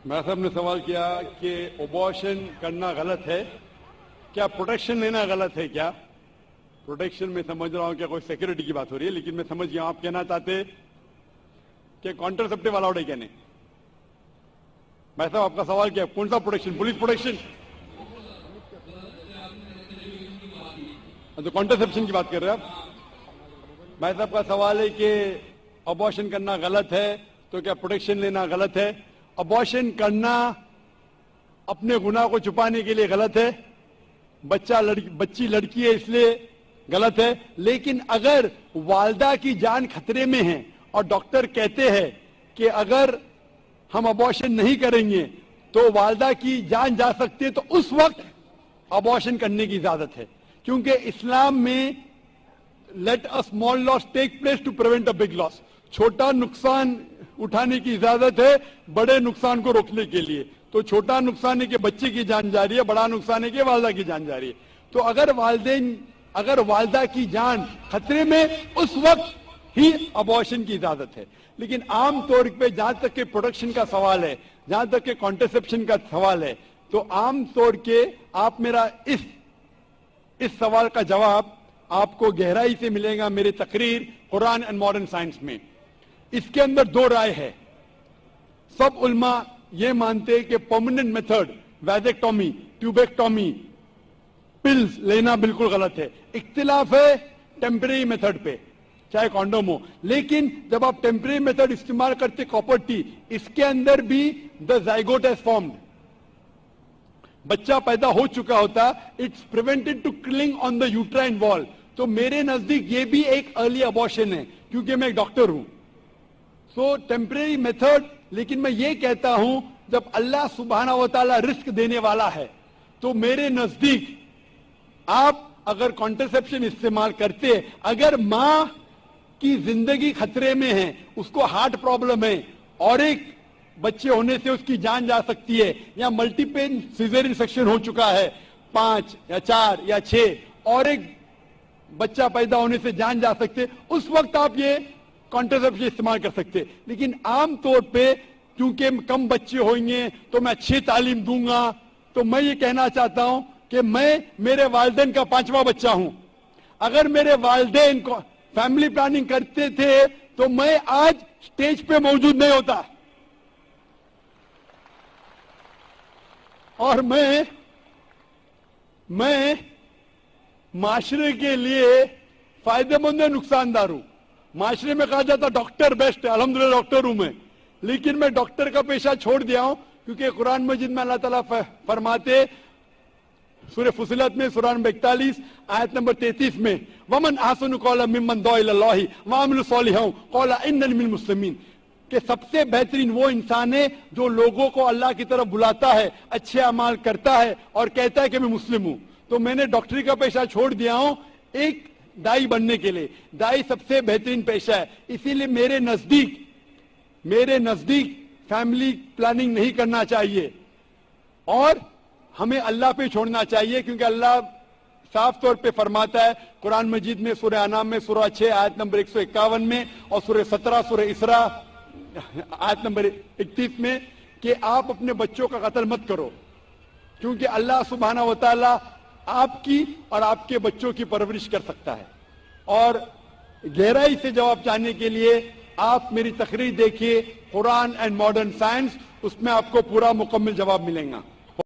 میں صاحب نے سوال کیا کہ ابارشن کرنا غلط ہے کیا، پروٹیکشن لینا غلط ہے کیا؟ پروٹیکشن میں سمجھ رہا ہوں کہ کوئی سیکورٹی کی بات ہو رہی ہے، لیکن میں سمجھ گیا آپ کہنا چاہتے کہ کانٹرسپٹیو الاؤڈ ہے کہنے۔ میں صاحب آپ کا سوال کیا، کون سا پروٹیکشن؟ Police protection? تو کانٹرسپشن کی بات کر رہے ہیں آپ؟ میں صاحب کا سوال ہے کہ ابارشن کرنا غلط ہے تو کیا پروٹیکشن لینا غلط ہے؟ ابارشن کرنا اپنے گناہ کو چھپانے کے لیے غلط ہے، بچی لڑکی ہے اس لیے غلط ہے، لیکن اگر والدہ کی جان خطرے میں ہے اور ڈاکٹر کہتے ہیں کہ اگر ہم ابارشن نہیں کریں گے تو والدہ کی جان جا سکتی ہے، تو اس وقت ابارشن کرنے کی اجازت ہے، کیونکہ اسلام میں let a small loss take place to prevent a big loss، چھوٹا نقصان اٹھانے کی اجازت ہے بڑے نقصان کو روکنے کے لیے۔ تو چھوٹا نقصان ہے کہ بچے کی جان جا رہی ہے، بڑا نقصان ہے کہ والدہ کی جان جا رہی ہے۔ تو اگر والدہ کی جان خطرے میں، اس وقت ہی ابارشن کی اجازت ہے۔ لیکن عام طور پہ جہاں تک کہ پروٹیکشن کا سوال ہے، جہاں تک کہ کانٹرسپشن کا سوال ہے، تو عام طور کے آپ میرا اس سوال کا جواب آپ کو گہرائی سے ملے گا میری تقریر قرآن اینڈ ماڈرن سائنس میں۔ اس کے اندر دو رائے ہے۔ سب علماء یہ مانتے ہیں کہ پرماننٹ میتھڈ، ویزیکٹومی، ٹیوبیکٹومی، پلز لینا بالکل غلط ہے۔ اختلاف ہے ٹیمپریری میتھڈ پہ، چاہے کانڈوم ہو، لیکن جب آپ ٹیمپریری میتھڈ استعمال کرتے کاپر ٹی، اس کے اندر بھی دا زائگوٹ ہیز فارمڈ، بچہ پیدا ہو چکا ہوتا، اٹس پریونٹڈ ٹو کلنگ آن دا یوٹرائن وال۔ تو میرے نزدیک یہ بھی ایک ارلی ابارشن ہے، کیونکہ میں ایک ڈاکٹر ہوں۔ سو ٹیمپریری میتھڈ، لیکن میں یہ کہتا ہوں جب اللہ سبحانہ و تعالیٰ رزق دینے والا ہے تو میرے نزدیک آپ اگر کانٹرسپشن استعمال کرتے، اگر ماں کی زندگی خطرے میں ہے، اس کو ہارٹ پرابلم ہے اور ایک بچے ہونے سے اس کی جان جا سکتی ہے، یا ملٹیپل سیزرین سیکشن ہو چکا ہے 5 یا 4 یا 6 اور ایک بچہ پیدا ہونے سے جان جا سکتے، اس وقت آپ یہ کانٹرسپشن استعمال کر سکتے۔ لیکن عام طور پہ کیونکہ کم بچے ہوئیں گے تو میں اچھی تعلیم دوں گا، تو میں یہ کہنا چاہتا ہوں کہ میں میرے والدین کا 5واں بچہ ہوں۔ اگر میرے والدین کو فیملی پلاننگ کرتے تھے تو میں آج سٹیج پہ موجود نہیں ہوتا، اور میں معاشرے کے لیے فائدہ مند نقصان دار ہوں۔ معاشرے میں کہا جاتا ڈاکٹر بیسٹ ہے، الحمدللہ ڈاکٹر ہوں میں، لیکن میں ڈاکٹر کا پیشہ چھوڑ دیا ہوں، کیونکہ قرآن مجید میں اللہ تعالیٰ فرماتے سورہ فصلت میں، سورہ نمبر 41 آیت نمبر 33 میں، وَمَنْ أَحْسَنُ قَوْلًا مِّمَّنْ دَعَا إِلَى اللَّهِ وَعَمِلَ صَالِحًا قَالَ إِنَّنِي مِنَ الْمُسْلِمِينَ، کہ سب سے بہترین وہ انسان ہے جو لوگوں کو اللہ کی طرف بلاتا ہے، اچھے اعمال کرتا ہے اور کہتا ہے کہ میں مسلم ہوں۔ تو میں نے ڈاکٹری کا پیشہ چھوڑ دیا ہوں ایک دائی بننے کے لیے۔ دائی سب سے بہترین پیشہ ہے، اسی لیے میرے نزدیک فیملی پلاننگ نہیں کرنا چاہیے اور ہمیں اللہ پہ چھوڑنا چاہیے، کیونکہ اللہ صاف طور پہ فرماتا ہے قرآن مجید میں سورہ انعام میں سورہ 6 آیت نمبر 151 میں اور سورہ 17 سورہ اسراء آیت نمبر 31 میں کہ آپ اپنے بچوں کا قتل مت کرو، کیونکہ اللہ سبحانہ و تعالی آپ کی اور آپ کے بچوں کی پرورش کر سکتا ہے۔ اور گہرائی سے جواب چاہنے کے لیے آپ میری تقریر دیکھیے قرآن اینڈ ماڈرن سائنس، اس میں آپ کو پورا مکمل جواب ملے گا۔